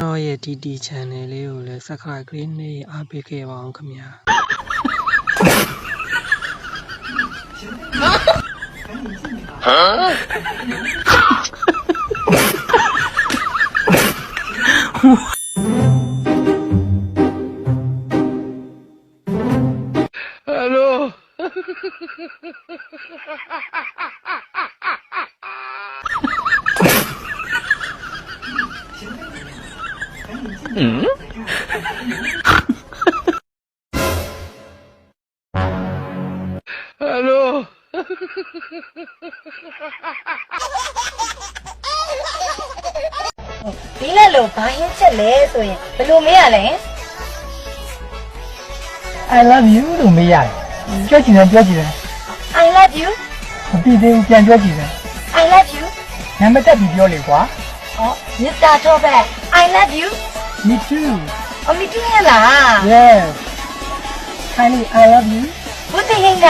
တော့ရဲ့ TT channel လေးကိုလည်း subscribe ကလေးနဲ့အားပေးခဲ့ပါအောင်ခင်ဗျာHello ฮัลโหลဒီလက်လို့ဘာဟင်းချက်လဲဆိုရင်ဘယ်လိုမေးရလဲ I love you လို့မေးရတယ်ပြောကြည့်တယ်ပြောကြည့်တယ် I love you မပြီးသေးဘူးပြန်ပြောကြည့်တယ် I love you နာမည်တက်ပြီးပြောလေကွာ ဟော Mr. Tobek I love you Me too အမီတူရဲ့လား Yes Honey I love you ဘုသိဟင်က